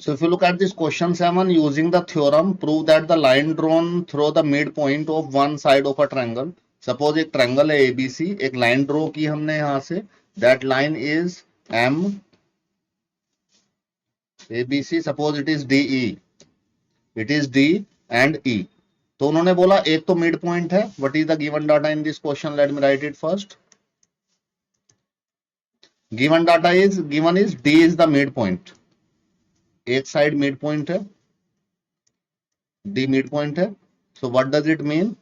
So if you look at this question 7, using the theorem, prove that the line drawn through the midpoint of one side of a triangle. Suppose एक triangle है ABC, एक line draw की हमने यहाँ से, that line is M ABC, suppose it is DE, it is D and E. तो उन्होंने बोला एक तो मिड पॉइंट है. What is the given data in this question? Let me write it first. Given data is D is the mid point. एक side mid point है, D mid point है. So what does it mean?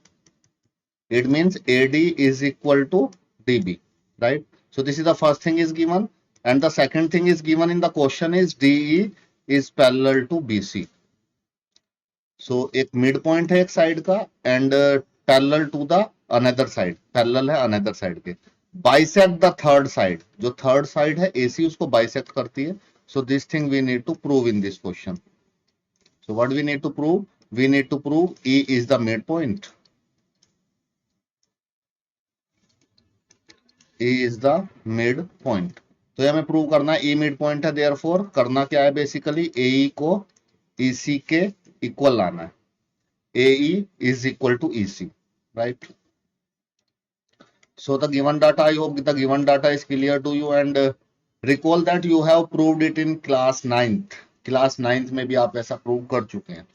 It means AD is equal to DB, right? So this is the first thing is given, and the second thing is given in the question is DE is parallel to BC. So एक mid point है एक side का and parallel to the another side, parallel है another side के. Bisect the third side, जो third side है AC उसको bisect करती है. So this thing we need to prove in this question. So what we need to prove? We need to prove E is the midpoint. E is the midpoint. तो ये हमें prove करना है E midpoint है. Therefore करना क्या है basically, AE को EC के इक्वल लाना है. AE is equal to EC, right? So the given data, I hope the given data is clear to you, and recall that you have proved it in class 9th. Class 9th में भी आप ऐसा prove कर चुके हैं.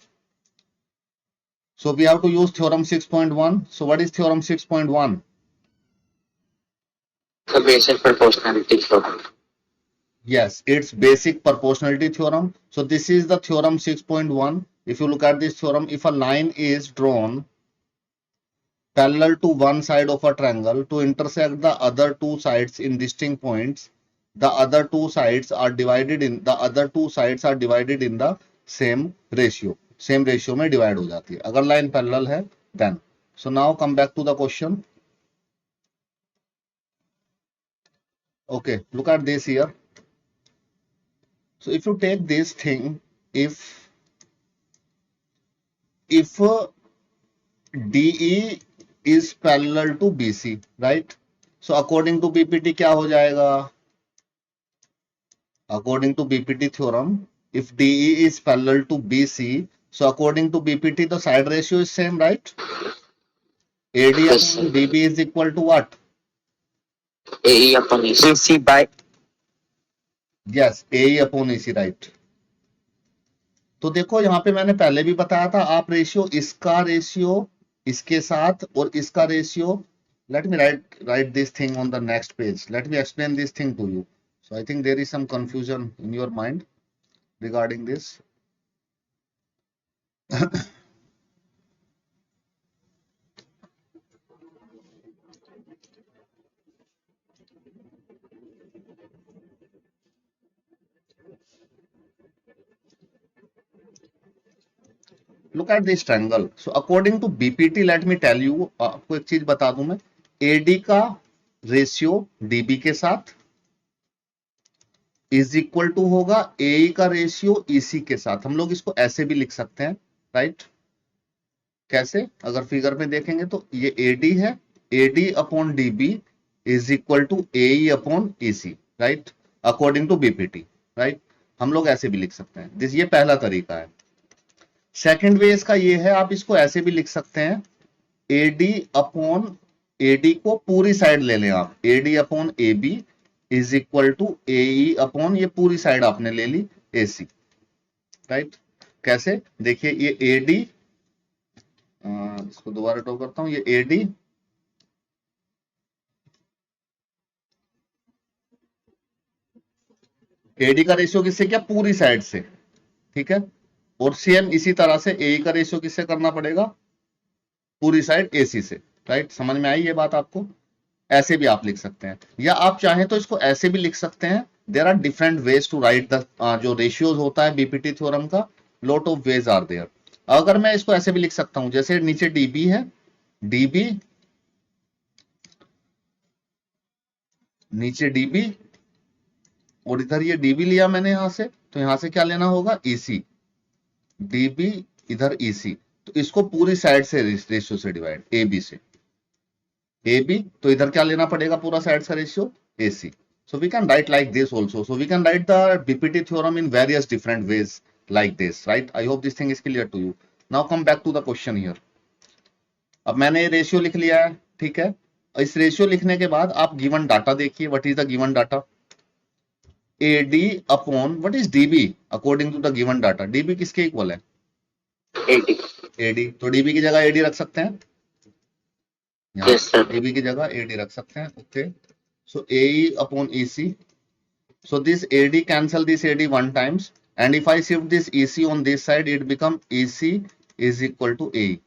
So we have to use theorem 6.1. So what is theorem 6.1? The basic proportionality theorem. Yes, it's basic proportionality theorem. So this is the theorem 6.1. If you look at this theorem, if a line is drawn parallel to one side of a triangle to intersect the other two sides in distinct points, the other two sides are divided in the same ratio. Same ratio में divide हो जाती है अगर line parallel है then. So now come back to the question. Okay, look at this here. So if you take this thing, if DE is parallel to BC, right? So according to PPT क्या हो जाएगा? According to BPT theorem, if DE is parallel to BC, so according to BPT the side ratio is same, right? AD upon DB is equal to what? AE upon EC by. Yes, AE upon EC, right? तो देखो यहाँ पे मैंने पहले भी बताया था, आप रेशियो इसका रेशियो इसके साथ और इसका ratio, let me write this thing on the next page. Let me explain this thing to you. So I think there is some confusion in your mind regarding this. Look at this triangle. So according to BPT, let me tell you, आपको एक चीज बता दूं मैं, AD का ratio DB के साथ is equal to होगा AE का रेशियो EC के साथ. हम लोग इसको ऐसे भी लिख सकते हैं, राइट? कैसे? अगर फिगर में देखेंगे तो ये AD है, AD upon DB is equal to AE upon EC, right? According to BPT, right? हम लोग ऐसे भी लिख सकते हैं. ये पहला तरीका है. सेकेंड वे इसका ये है, आप इसको ऐसे भी लिख सकते हैं, AD अपॉन AD को पूरी साइड ले लें आप, AD upon AB is equal to AE upon ये पूरी साइड आपने ले ली AC, राइट? कैसे? देखिए ये AD, इसको दोबारा ड्रॉ करता हूं, ये AD का रेशियो किससे क्या? पूरी साइड से, ठीक है? और सेम इसी तरह से AE का रेशियो किससे करना पड़ेगा? पूरी साइड AC से, राइट? समझ में आई ये बात आपको? ऐसे भी आप लिख सकते हैं, या आप चाहें तो इसको ऐसे भी लिख सकते हैं. There are different ways to write the जो रेशियोज होता है बीपीटी थ्योरम का, lot of ways are there. अगर मैं इसको ऐसे भी लिख सकता हूं, जैसे नीचे DB है, DB नीचे DB और इधर ये DB लिया मैंने यहां से, तो यहां से क्या लेना होगा? EC. DB इधर EC, तो इसको पूरी साइड से रेशियो से डिवाइड, AB से AB, तो इधर क्या लेना पड़ेगा? पूरा साइड का ratio AC. So we can write like this also. So we can write the BPT theorem in various different ways. like this, right? I hope this thing is clear to you. Now come back to the question here. अब मैंने ratio लिख लिया है, ठीक है। इस ratio लिखने के बाद आप गिवन डाटा देखिए, what is the given data? AD upon what is DB according to the given data? DB किसके इक्वल है? 80. AD, तो DB की जगह AD रख सकते हैं, Yes, sir. DB की जगह AD रख सकते हैं, okay. So AE upon EC, so this AD cancel this AD one times, and if I shift this EC on this side, it become EC is equal to AE.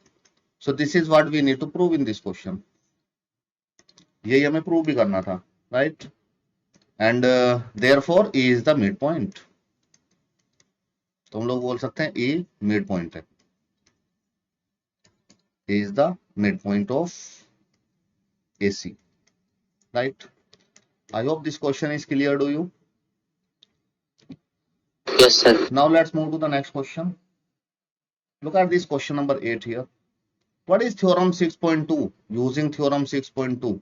So this is what we need to prove in this question. यही हमें prove भी करना था, right? And therefore E is the midpoint. तो हम लोग बोल सकते हैं E midpoint है, E is the midpoint of AC, right? I hope this question is clear to you. Yes, sir. Now let's move to the next question. Look at this question number 8 here. What is theorem 6.2? Using theorem 6.2.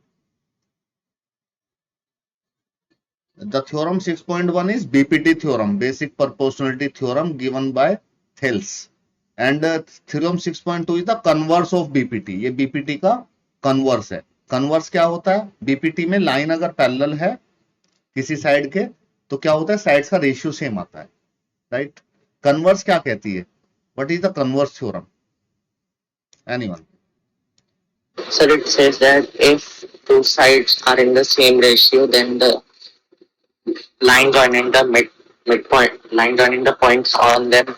The theorem 6.1 is BPT theorem, basic proportionality theorem given by Thales. And theorem 6.2 is the converse of BPT. ये BPT का converse है. Converse क्या होता है? BPT में line अगर parallel है किसी साइड के, तो क्या होता है? साइड्स का रेशियो सेम आता है, राइट? कन्वर्स क्या कहती है? What is the converse theorem? Anyone? Sir, it says that if two sides are in the same ratio, then the line joining the line joining the points on them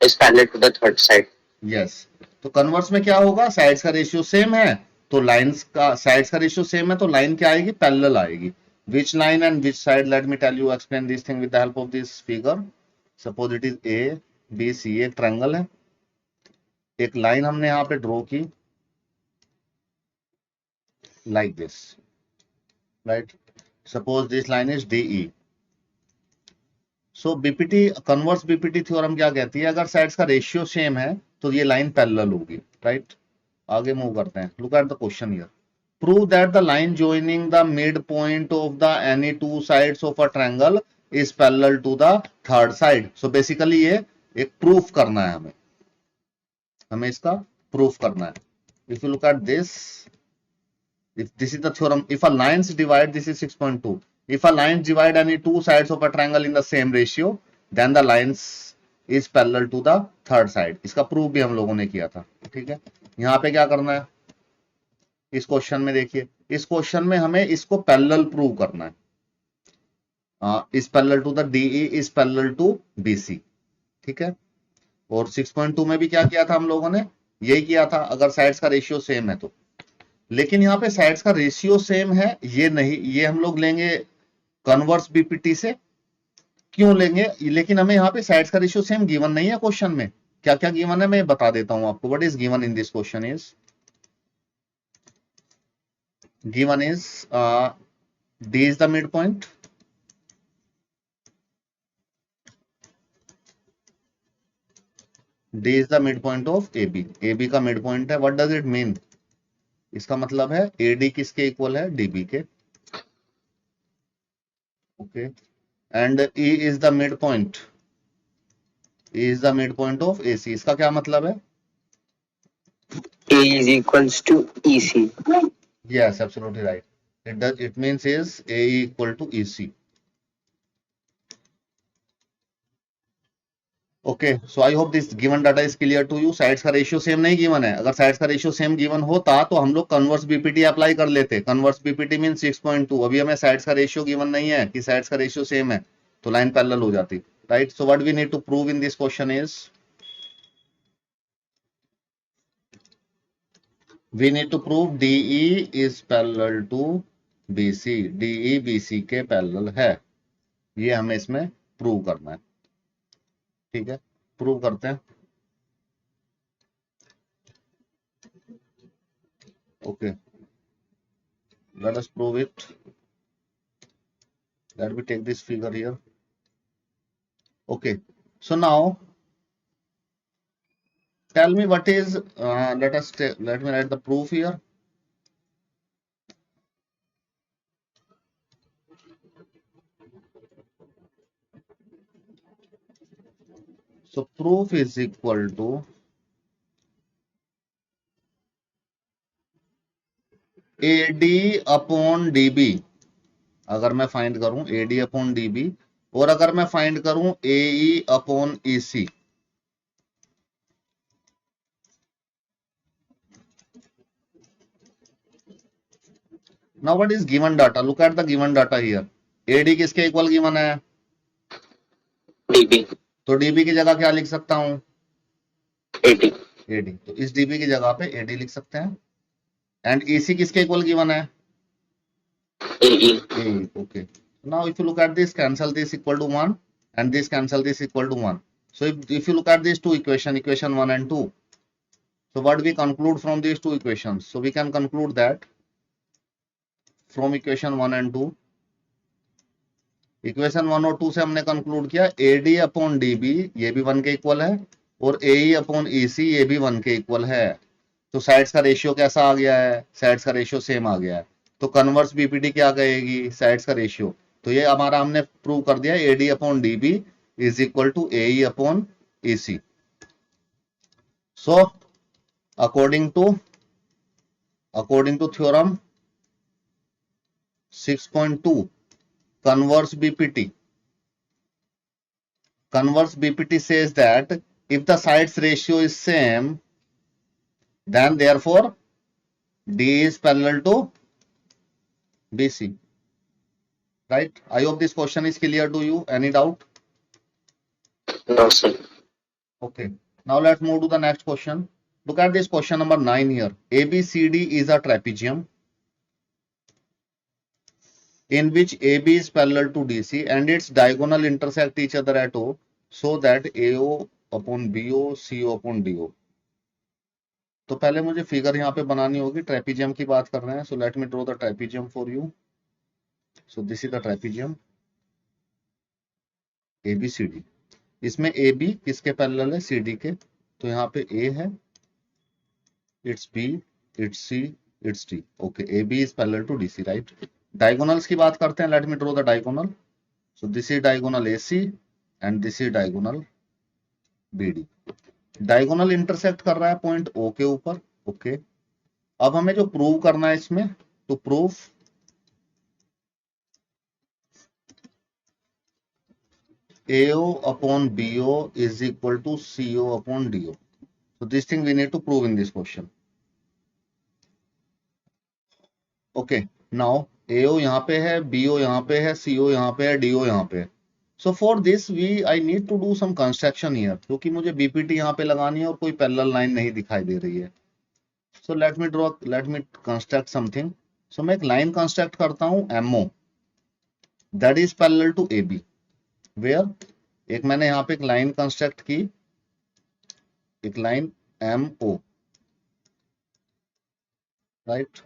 is parallel to the third side. Yes. तो converse में क्या होगा? Sides का ratio same है, तो lines का sides का ratio same है, तो लाइन क्या आएगी? पैरेलल आएगी. Which line and which side? Let me tell you, explain this thing with the help of this figure. Suppose it is A, B, C. एक ट्रायंगल है, एक लाइन हमने यहाँ पे ड्रॉ की like this, right? Suppose this line is DE. So BPT converse BPT theorem क्या कहती है? अगर साइड्स का रेशियो सेम है तो ये लाइन पैरेलल होगी, राइट? आगे मूव करते हैं. Look at the question here. Prove that the line joining the midpoint of the any two sides of a triangle is parallel to the third side. So basically ये एक proof करना है, हमें इसका proof करना है. If you look at this, if this is the theorem, if a lines divide, this is 6.2. If a lines divide any two sides of a triangle in the same ratio, then the lines is parallel to the third side. इसका proof भी हम लोगों ने किया था, ठीक है. यहाँ पे क्या करना है? इस क्वेश्चन में देखिए, इस क्वेश्चन में हमें इसको पैरेलल प्रूव करना है. Is parallel to the DE is parallel to BC, ठीक है. और 6.2 में भी क्या किया था हम लोगों ने? यही किया था, अगर साइड्स का रेशियो सेम है तो. लेकिन यहाँ पे साइड्स का रेशियो सेम है ये नहीं, ये हम लोग लेंगे कन्वर्स BPT से. क्यों लेंगे? लेकिन हमें यहाँ पे साइड्स का रेशियो सेम गिवन नहीं है क्वेश्चन में. क्या क्या गिवन है मैं बता देता हूं आपको. What is given in this question is, given is D is the midpoint, D is the midpoint of AB. AB का midpoint है. What does it mean? इसका मतलब है AD किसके इक्वल है? DB के, okay. And E is the midpoint, E is the midpoint of AC. इसका क्या मतलब है? A is equals to EC. Yes, absolutely right. It means is AE equal to EC. Okay, so I hope this given data is clear to you. Sides का ratio same नहीं given है. अगर sides का ratio same given होता तो हम लोग converse BPT apply कर लेते. Converse BPT mean 6.2. अभी हमें साइड्स का रेशियो गिवन नहीं है कि साइड्स का रेशियो सेम है, तो लाइन पैरेलल हो जाती, right? So what we need to prove in this question is, we need to prove DE is parallel to BC. DE BC के पैरेलल है, ये हमें इसमें प्रूव करना है, ठीक है. प्रूव करते हैं. Okay, let us prove it. Let me take this figure here. Okay, so now tell me what is let me write the proof here. So proof is equal to AD upon DB. अगर मैं find करूं AD upon DB और अगर मैं find करूं AE upon EC. Now what is given data? Look at the given data here. AD किसके equal given है? DB. तो DB की जगह क्या लिख सकता हूं? AD. AD. तो इस DB की जगह पे AD लिख सकते हैं. एंड EC किसके इक्वल गिवन है? AE. AE. Okay. Now if you look at this, cancel this equal to 1 and this cancel this equal to 1. So if you look at these two equation 1 and 2. So what we conclude from these two equations? So we can conclude that from equation 1 and 2. Equation 1 और 2 से हमने conclude किया AD upon DB ये भी 1 के equal है और AE upon EC ये भी 1 के इक्वल है. तो साइड्स का रेशियो कैसा आ गया है? साइड्स का रेशियो सेम आ गया है. तो कन्वर्स बीपीटी क्या कहेगी? साइड्स का रेशियो. तो ये हमारा हमने प्रूव कर दिया AD upon DB is equal to AE upon EC. So according to theorem 6.2 converse BPT says that if the sides ratio is same, then therefore D is parallel to BC. Right? I hope this question is clear to you. Any doubt? No, sir. Okay. Now let's move to the next question. Look at this question number 9 here. ABCD is a trapezium in which AB is parallel to DC and its diagonal intersect each other at O, so that AO upon BO, CO upon DO. तो पहले मुझे figure यहाँ पे बनानी होगी. Trapezium की बात कर रहे हैं. So let me draw the trapezium for you. So this is the trapezium ABCD. इसमें AB किसके पैरेलल है? CD के. तो यहाँ पे A है, it's B, it's C, it's D. Okay, AB is parallel to DC, right? Diagonals की बात करते हैं. Let me draw the diagonal. So this is diagonal AC and this is diagonal BD. Diagonal intersect कर रहा है point O के ऊपर. Okay, अब हमें जो प्रूव करना है इसमें, तो proof AO upon BO is equal to CO upon DO. So this thing we need to prove in this question. Okay, now AO यहाँ पे है, BO यहाँ पे है, CO यहाँ पे है, DO यहाँ पे है. So for this I need to do some construction here, क्योंकि मुझे BPT यहाँ पे लगानी है और कोई पैरेलल लाइन नहीं दिखाई दे रही है. So let me construct something. So मैं एक लाइन कंस्ट्रक्ट करता हूँ MO, that is parallel to AB. Where एक मैंने यहाँ पे एक लाइन कंस्ट्रक्ट की, एक लाइन MO, राइट?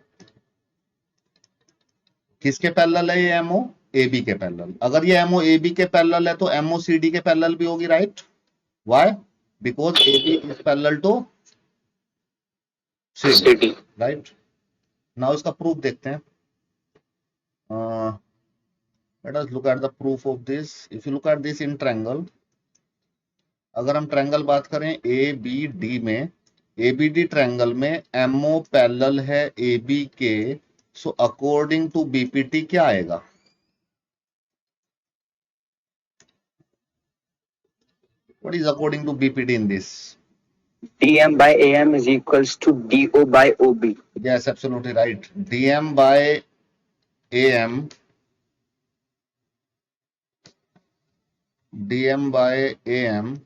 किसके पैरेलल है ये MO? AB के पैरेलल. अगर ये MO AB के पैरेलल है तो MO CD के पैरेलल भी होगी, right? Why? Because AB is parallel to CD, right? Now इसका प्रूफ देखते हैं. Let us look at the proof of this. If you look at this in triangle, अगर हम ट्रायंगल बात करें ABD में, ABD ट्रायंगल में MO पैरेलल है AB के. सो अकॉर्डिंग टू BPT क्या आएगा? What is according to BPT in this? DM by AM is equals to DO by OB. Yes, absolutely right. DM by AM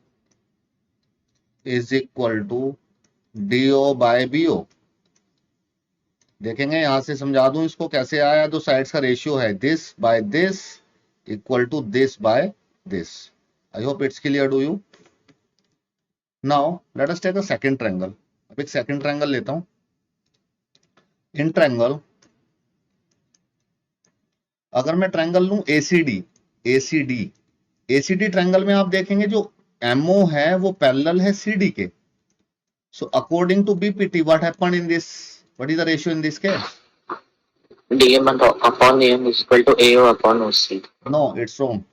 is equal to DO by BO. देखेंगे, यहां से समझा दूं इसको कैसे आया. जो साइड्स का रेशियो है this by this equal to this by this. I hope it's clear to you. Now let us take a second triangle. अब एक सेकंड ट्रायंगल लेता हूं. इन ट्रायंगल अगर मैं ट्रायंगल लूं ACD ट्रायंगल में आप देखेंगे जो MO है वो पैरेलल है CD के. So according to BPT what happened in this? What is the ratio in this case? DM upon AM is equal to AO upon OC. No, it's wrong.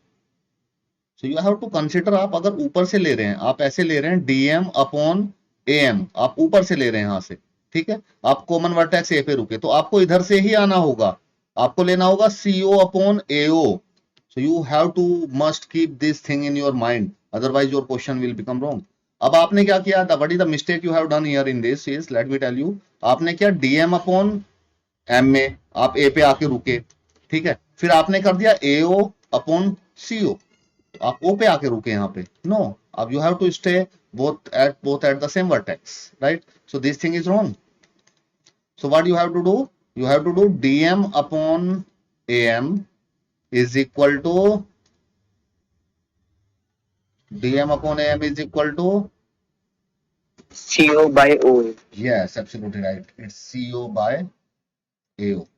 So you have to consider, आप अगर ऊपर से ले रहे हैं, आप ऐसे ले रहे हैं dm अपॉन am, आप ऊपर से ले रहे हैं यहां से, ठीक है, आप कॉमन वर्टेक्स ए पे रुके, तो आपको इधर से ही आना होगा, आपको लेना होगा CO upon AO. So you have to must keep this thing in your mind, otherwise your question will become wrong. अब आपने क्या किया था, what is the mistake you have done here in this is, let me tell you, आपने क्या dm upon m में आप a पे आके रुके, ठीक है, फिर आपने कर दिया AO अपॉन CO, आप O पे आके रुके यहाँ पे, नो, अब you have to stay both at the same vertex, right? So this thing is wrong. So what you have to do, you have to do dm upon am is equal to dm upon am is equal to, CO by OA. yes, absolutely right, it's CO by AO.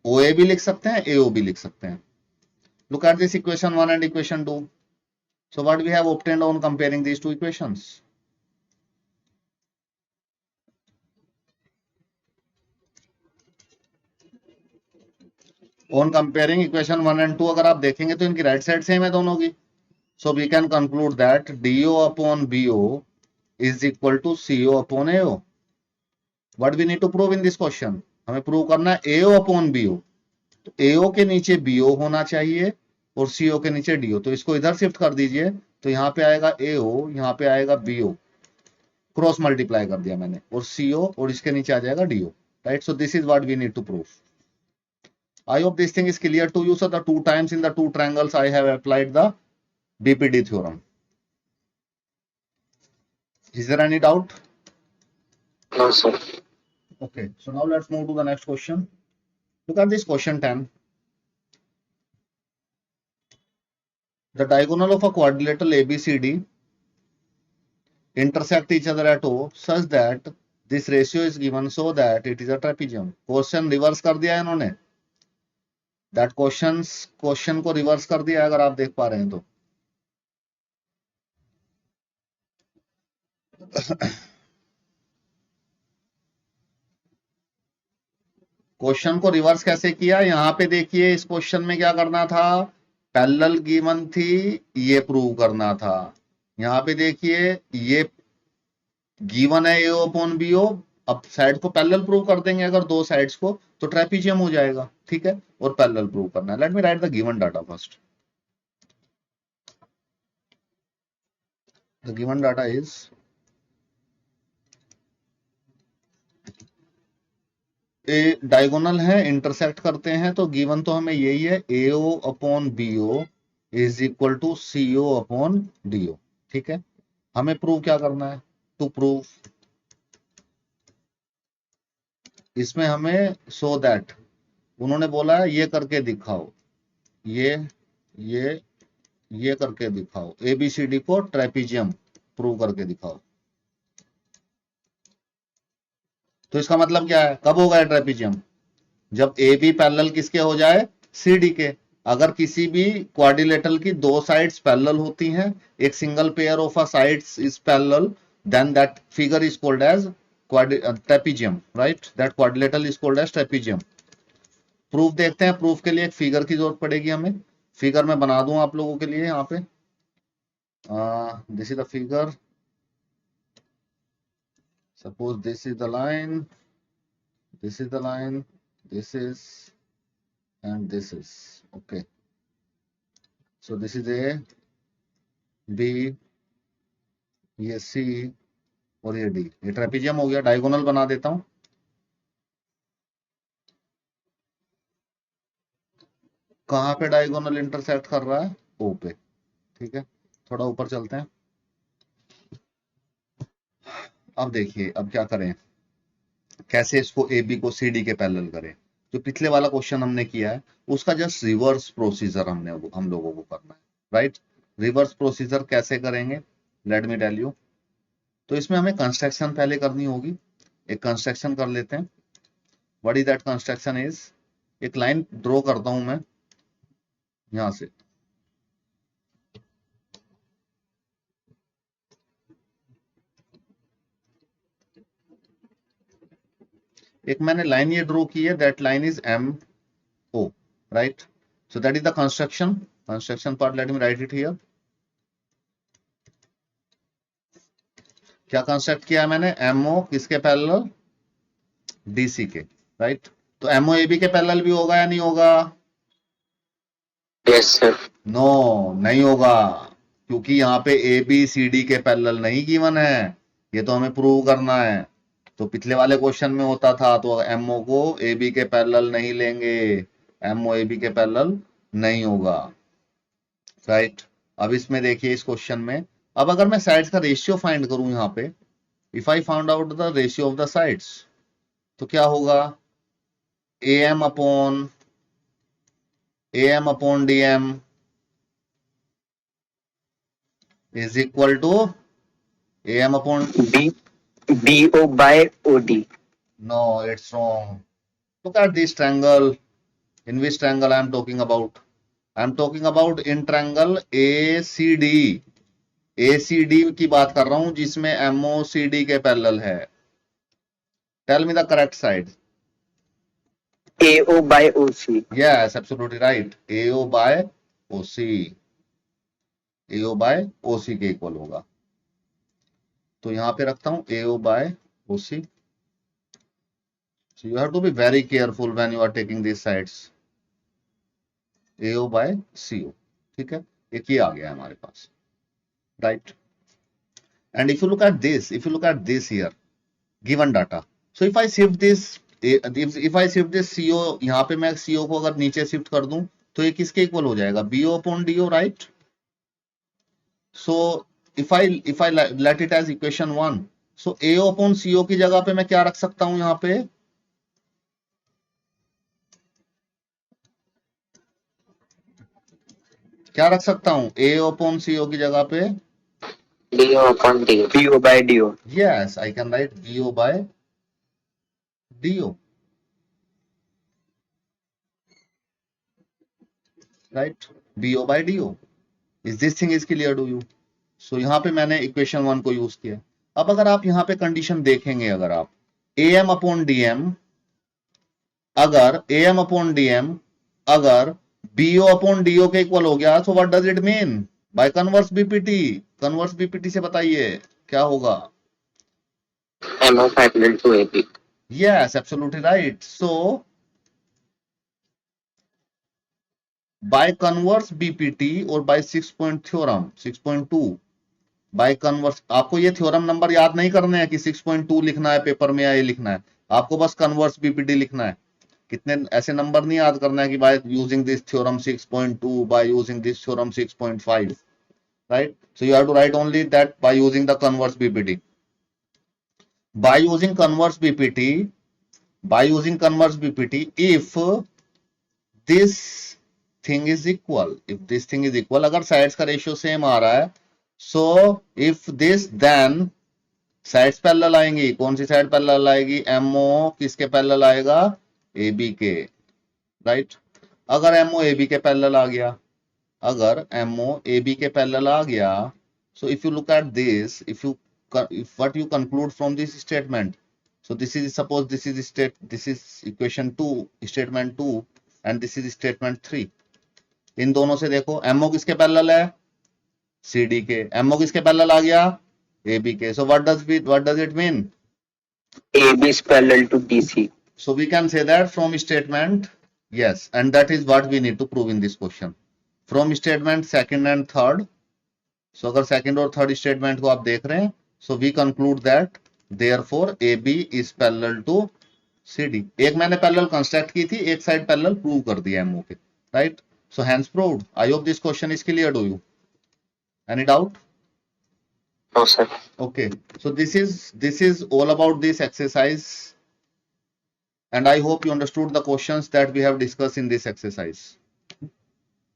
OA भी लिख सकते हैं, AO भी लिख सकते हैं. Look at this equation 1 and equation 2. So what we have obtained on comparing these two equations? On comparing equation 1 and 2, अगर आप देखेंगे तो इनकी राइट साइड सेम है दोनों की. So we can conclude that DO upon BO is equal to CO upon AO. What we need to prove in this question? हमें prove करना है AO upon BO. तो AO के नीचे BO होना चाहिए और CO के नीचे DO. तो इसको इधर शिफ्ट कर दीजिए, तो यहाँ पे आएगा AO, यहाँ पे आएगा BO, क्रॉस मल्टीप्लाई कर दिया मैंने, और CO, और इसके नीचे आ जाएगा DO, right? So this is what we need to prove. I hope this thing is clear to you. So the two times in the two triangles I have applied the DPD theorem. Is there any doubt? No, sir. Okay, so now let's move to the next question. Look at this question 10. The diagonal of a quadrilateral ABCD intersect each other at O such that this ratio is given so that it is a trapezium. Question reverse कर दिया है इन्होंने. That question को reverse कर दिया अगर आप देख पा रहे हैं तो. क्वेश्चन को रिवर्स कैसे किया, यहां पे देखिए, इस क्वेश्चन में क्या करना था, पैरेलल गिवन थी, ये प्रूव करना था. यहां पे देखिए ये गिवन है AO अपॉन BO, अब साइड को पैरेलल प्रूव कर देंगे अगर दो साइड्स को, तो ट्रेपीजियम हो जाएगा, ठीक है, और पैरेलल प्रूव करना है. Let me write the given data first. The given data is, a diagonal है, इंटरसेक्ट करते हैं, तो गिवन तो हमें यही है, AO upon BO is equal to CO upon DO, ठीक है. हमें प्रूव क्या करना है, टू प्रूव, इसमें हमें सो दैट, उन्होंने बोला है ये करके दिखाओ, ये करके दिखाओ, ABCD को ट्रेपीजियम प्रूव करके दिखाओ. तो इसका मतलब क्या है, कब होगा ट्रेपीजियम, जब AB पैरेलल किसके हो जाए, CD के. अगर किसी भी क्वाड्रिलेटरल की दो साइड्स पैरेलल होती हैं, एक single pair of a sides is parallel, then that figure is called as trapezium, right? That quadrilateral is called as trapezium. Proof देखते हैं. प्रूफ के लिए एक फिगर की जरूरत पड़ेगी हमें. फिगर मैं बना दूं आप लोगों के लिए यहाँ पे. This is the figure. Suppose this is the line, this is the line, this is, and this is, okay. So this is A, B, ये C और ये D. ये ट्रेपीजियम हो गया. डायगोनल बना देता हूं. कहां पे डायगोनल इंटरसेक्ट कर रहा है, O पे, ठीक है. थोड़ा ऊपर चलते हैं. अब देखिए, अब क्या करें, कैसे इसको AB को CD के पैरेलल करें. जो पिछले वाला क्वेश्चन हमने किया है उसका जस्ट रिवर्स प्रोसीजर हम लोगों को करना है, राइट? रिवर्स प्रोसीजर कैसे करेंगे, लेट मी टेल यू. तो इसमें हमें कंस्ट्रक्शन पहले करनी होगी. एक कंस्ट्रक्शन कर लेते हैं. What is that construction is, एक लाइन ड्रॉ करता हूं मैं यहां से. एक मैंने लाइन ये ड्रॉ की है, that line is MO, right? So that is the construction part. Late me right it here. क्या कंस्ट्रक्ट किया है मैंने? एमओ किसके पैरेलल? डीसी के, राइट? तो एमओ एबी के पैरेलल भी होगा या नहीं होगा? Yes, sir. नो, नहीं होगा, क्योंकि यहाँ पे ए बी सी डी के पैरेलल नहीं गिवन है, ये तो हमें प्रूव करना है। तो पिछले वाले क्वेश्चन में होता था, तो एमओ को ए बी के पैरेलल नहीं लेंगे, एमओ ए बी के पैरेलल नहीं होगा, राइट? अब इसमें देखिए इस क्वेश्चन में, अब अगर मैं साइड्स का रेशियो फाइंड करूं यहाँ पे, if I found out the ratio of the sides, तो क्या होगा? M upon DM is equal to am upon BO by OD. no, it's wrong. Look at this triangle. In which triangle I am talking about? I am talking about in triangle ACD. ACD की बात कर रहा हूं जिसमें MOCD के parallel है. Tell me the correct side. AO by OC. Yes, absolutely right. AO by OC. AO by OC के equal होगा. तो यहां पे रखता हूं AO by OC. So you have to be very careful when you are taking these sides. AO by CO. ठीक है, एक ये आ गया है हमारे पास, right? And if you look at this here, given data. So if I shift this, if I shift this CO, यहाँ पे मैं CO को अगर नीचे शिफ्ट कर दूं तो ये किसके इक्वल हो जाएगा? BO upon DO, right? So if I let it as equation 1, so AO upon CO की जगह पे मैं क्या रख सकता हूं यहाँ पे? क्या रख सकता हूं AO upon CO की जगह पे? BO upon DO. BO by DO. Yes, I can write BO by DO, right? BO by DO. Is this thing is clear to you? So यहाँ पे मैंने इक्वेशन 1 को यूज किया. अब अगर आप यहाँ पे कंडीशन देखेंगे, अगर आप AM अपॉन DM, अगर AM अपॉन DM अगर BO अपॉन DO के इक्वल हो गया, तो what does it mean? By converse BPT. Converse BPT से बताइए क्या होगा? MO parallel to AB. Yes, absolutely right. So by converse BPT और by 6 point theorem 6.2 by converse, आपको ये थ्योरम नंबर याद नहीं करने हैं कि 6.2 लिखना है पेपर में या ये लिखना है, आपको बस कन्वर्स बीपीटी लिखना है. कितने ऐसे नंबर नहीं याद करना है कि by using this theorem 6.2, by using this theorem 6.5, right? So you have to write only that by using the converse BPT. By using converse BPT, if this thing is equal, अगर sides का ratio same आ रहा है, so if this, then sides parallel आएंगी. कौन सी side parallel आएगी? MO किसके parallel आएगा? AB के, राइट? अगर MO AB के पैरेलल आ गया, so if you look at this, if what you conclude from this statement, so this is, suppose this is equation 2, statement 2, and this is statement 3. इन दोनों से देखो MO किसके parallel है? CD के. MO किसके parallel आ गया? AB के. So what does it mean? AB is parallel to DC. So we can say that from statement, yes, and that is what we need to prove in this question. From statement second and third, so अगर second और third statement को आप देख रहे हैं, so we conclude that therefore AB is parallel to CD. एक मैंने parallel construct की थी, एक side parallel prove कर दिया MO के, right? So hence proved. I hope this question is clear to you. Any doubt? No, sir. Okay, so this is all about this exercise, and I hope you understood the questions that we have discussed in this exercise.